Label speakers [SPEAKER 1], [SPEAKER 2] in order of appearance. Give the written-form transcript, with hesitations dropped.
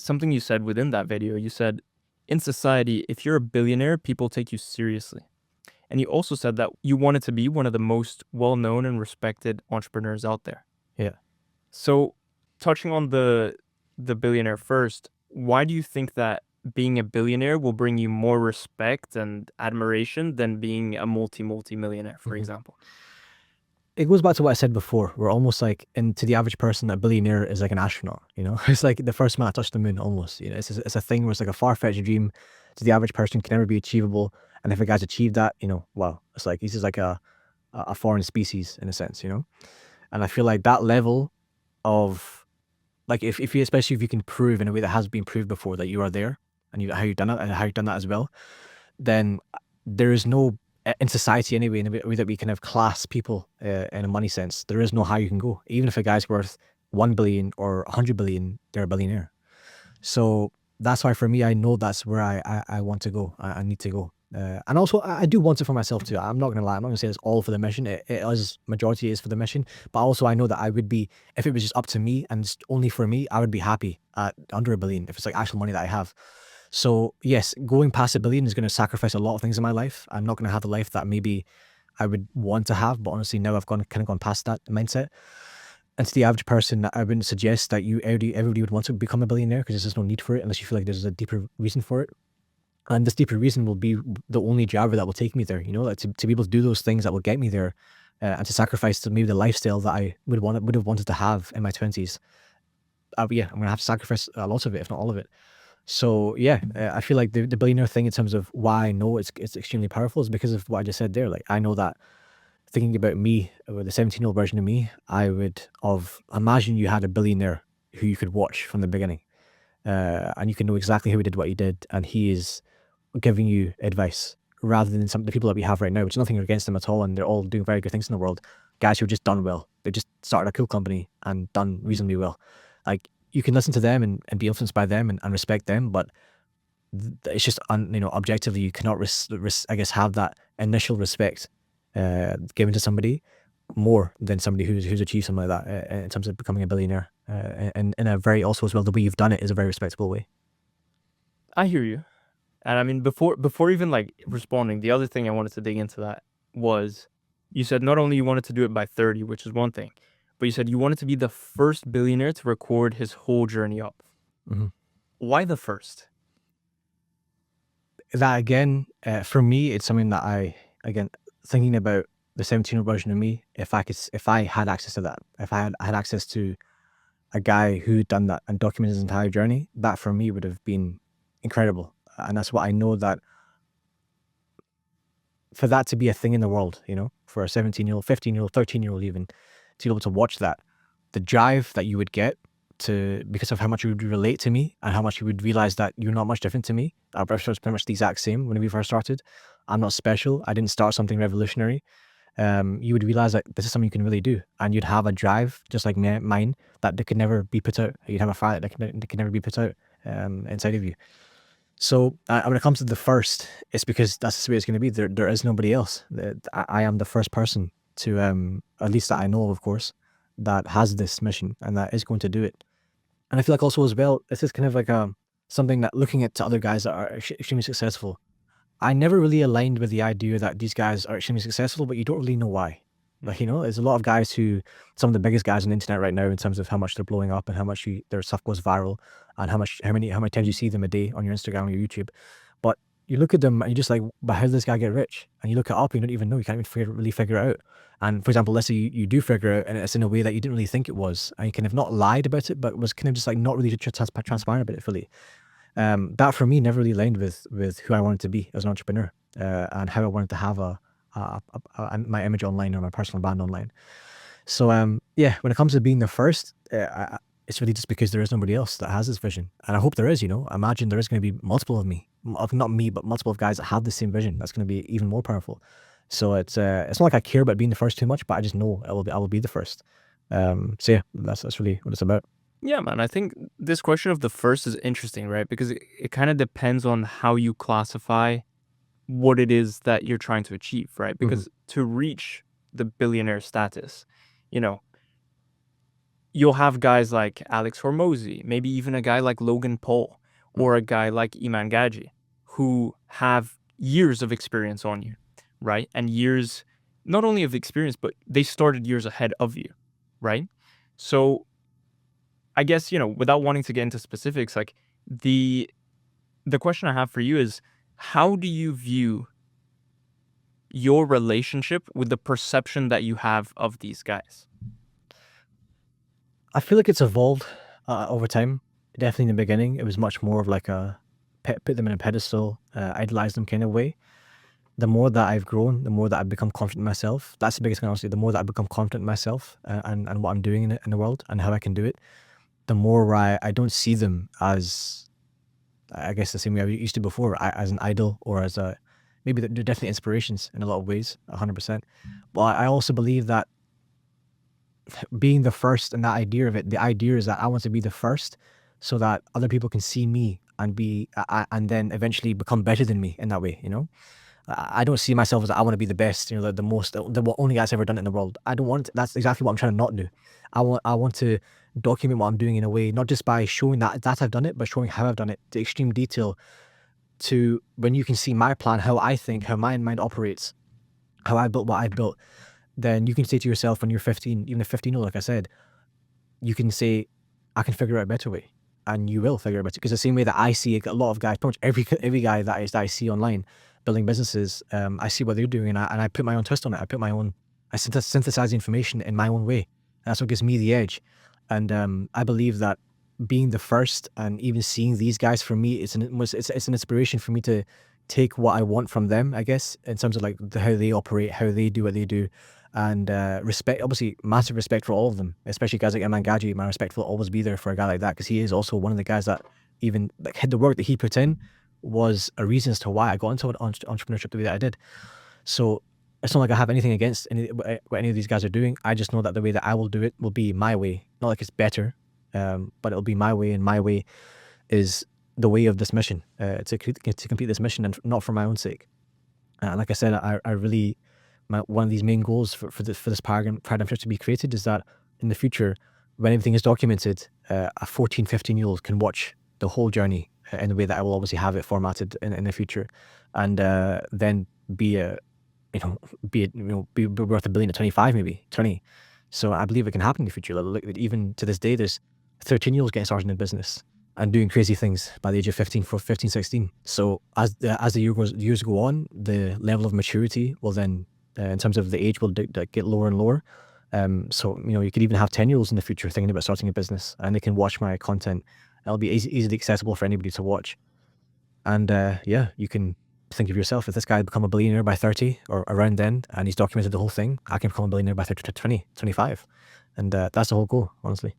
[SPEAKER 1] something you said within that video. You said, in society, if you're a billionaire, people take you seriously. And you also said that you wanted to be one of the most well-known and respected entrepreneurs out there.
[SPEAKER 2] Yeah.
[SPEAKER 1] So, touching on the billionaire first, why do you think that being a billionaire will bring you more respect and admiration than being a multi-millionaire, for
[SPEAKER 2] Mhm.
[SPEAKER 1] example?
[SPEAKER 2] It goes back to what I said before. We're almost like, and to the average person, a billionaire is like an astronaut. It's like the first man to touch the moon. Almost. It's a thing where it's like a far fetched dream to the average person, can never be achievable. And if a guy's achieved that, wow, it's like he's just like a foreign species in a sense. And I feel like that level of, like, if you, especially if you can prove in a way that has been proved before that you are there, and how you've done it and how you've done that as well, then there is no, in society anyway, in a way that we kind of class people in a money sense, there is no higher you can go. Even if a guy's worth 1 billion or 100 billion, they're a billionaire. So that's why for me, I know that's where I want to go. I need to go. And also, I do want it for myself too. I'm not going to lie. I'm not going to say it's all for the mission. It is, majority is for the mission. But also, I know that I would be, if it was just up to me and just only for me, I would be happy at under a billion if it's like actual money that I have. So yes, going past a billion is going to sacrifice a lot of things in my life. I'm not going to have the life that maybe I would want to have. But honestly, now I've gone past that mindset. And to the average person, I wouldn't suggest that everybody would want to become a billionaire, because there's just no need for it unless you feel like there's a deeper reason for it. And this deeper reason will be the only driver that will take me there. Like to be able to do those things that will get me there, and to sacrifice maybe the lifestyle that I would have wanted to have in my 20s. Yeah, I'm gonna have to sacrifice a lot of it, if not all of it. So yeah, I feel like the billionaire thing, in terms of why I know it's extremely powerful, is because of what I just said there. Like, I know that, thinking about me, with the 17-year-old version of me, I would have, imagine you had a billionaire who you could watch from the beginning, and you can know exactly how he did what he did, and he is giving you advice rather than some of the people that we have right now, which is nothing against them at all, and they're all doing very good things in the world. Guys who've just done well. They just started a cool company and done reasonably well. Like, you can listen to them and be influenced by them and respect them, but it's just, objectively, you cannot, I guess, have that initial respect given to somebody more than somebody who's achieved something like that, in terms of becoming a billionaire. And in a very, also as well, the way you've done it is a very respectable way.
[SPEAKER 1] I hear you. And I mean, before even like responding, the other thing I wanted to dig into that was, you said not only you wanted to do it by 30, which is one thing, but you said you wanted to be the first billionaire to record his whole journey up.
[SPEAKER 2] Hmm.
[SPEAKER 1] Why the first?
[SPEAKER 2] That again, for me, it's something that again, thinking about the 17-year-old version of me, if I had access to that, if I had access to a guy who'd done that and documented his entire journey, that for me would have been incredible. And that's what I know, that for that to be a thing in the world, for a 17-year-old, 15-year-old, 13-year-old even, to be able to watch that, the drive that you would get, because of how much you would relate to me and how much you would realize that you're not much different to me. Our birth was pretty much the exact same when we first started. I'm not special. I didn't start something revolutionary. You would realize that this is something you can really do, and you'd have a drive just like mine, that could never be put out. You'd have a fire that could never be put out, inside of you. So when it comes to the first, it's because that's the way it's going to be. There is nobody else. I am the first person to, at least that I know of course, that has this mission and that is going to do it. And I feel like also as well, this is kind of like something that, looking at other guys that are extremely successful, I never really aligned with the idea that these guys are extremely successful, but you don't really know why. Like, there's a lot of guys who, some of the biggest guys on the internet right now, in terms of how much they're blowing up and how much their stuff goes viral, and how many times you see them a day on your Instagram or your YouTube. But you look at them and you're just like, but how did this guy get rich? And you look it up and you don't even know. You can't even really figure it out. And for example, let's say you do figure it out and it's in a way that you didn't really think it was, and you kind of not lied about it, but was kind of just like not really transparent about it fully. That for me never really aligned with who I wanted to be as an entrepreneur, and how I wanted to have my image online, or my personal brand online. So yeah, when it comes to being the first, it's really just because there is nobody else that has this vision, and I hope there is. I imagine there is going to be multiple of me, of not me, but multiple of guys that have the same vision. That's going to be even more powerful. So it's not like I care about being the first too much, but I just know I will be the first. So yeah, that's really what it's about.
[SPEAKER 1] Yeah, man. I think this question of the first is interesting, right? Because it kind of depends on how you classify what it is that you're trying to achieve, right?
[SPEAKER 2] Hmm.
[SPEAKER 1] Because to reach the billionaire status, you know, you'll have guys like Alex Hormozy, maybe even a guy like Logan Paul or a guy like Iman Gaji, who have years of experience on you, right? And years, not only of experience, but they started years ahead of you, right? So I guess, without wanting to get into specifics, like the question I have for you is, how do you view your relationship with the perception that you have of these guys?
[SPEAKER 2] I feel like it's evolved over time. Definitely in the beginning, it was much more of like a put them in a pedestal, idolize them kind of way. The more that I've grown, the more that I've become confident in myself. That's the biggest thing, honestly. The more that I become confident in myself and what I'm doing in the world and how I can do it, the more I don't see them as, I guess, the same way I used to before, as an idol or as a, maybe they're definitely inspirations in a lot of ways, 100%. But I also believe that being the first and that idea of it, the idea is that I want to be the first so that other people can see me and and then eventually become better than me in that way, you know? I don't see myself as I want to be the best, the most, the only guy's ever done it in the world. I don't want, that's exactly what I'm trying to not do. I want to document what I'm doing in a way, not just by showing that I've done it, but showing how I've done it to extreme detail, to when you can see my plan, how I think, how my mind operates, how I built what I built, then you can say to yourself when you're 15, even if 15, like I said, you can say, I can figure out a better way. And you will figure out a better, because the same way that I see a lot of guys, pretty much every guy that I see online building businesses, I see what they're doing and I put my own twist on it. I synthesize the information in my own way. And that's what gives me the edge. And I believe that being the first and even seeing these guys, for me, it's an inspiration for me to take what I want from them, I guess, in terms of like how they operate, how they do what they do, and respect. Obviously, massive respect for all of them, especially guys like Iman Gaji. My respect will always be there for a guy like that, because he is also one of the guys that even like the work that he put in was a reason as to why I got into entrepreneurship the way that I did. So it's not like I have anything against what any of these guys are doing. I just know that the way that I will do it will be my way. Not like it's better, but it'll be my way, and my way is the way of this mission, to complete this mission, and not for my own sake. Like I said, I really, one of these main goals for this paradigm shift to be created is that in the future, when everything is documented, a 14, 15-year-old can watch the whole journey in the way that I will obviously have it formatted in the future, and then be a, be worth $1 billion at 25, maybe 20. So I believe it can happen in the future. Like, even to this day, there's 13-year-olds getting started in business and doing crazy things by the age of 15, 16. So as the years go on, the level of maturity will then, in terms of the age, will get lower and lower. So you could even have 10-year-olds in the future thinking about starting a business, and they can watch my content. It'll be easily accessible for anybody to watch. And yeah, you can think of yourself, if this guy had become a billionaire by 30 or around then, and he's documented the whole thing, I can become a billionaire by 30 to 20, 25. And that's the whole goal, honestly.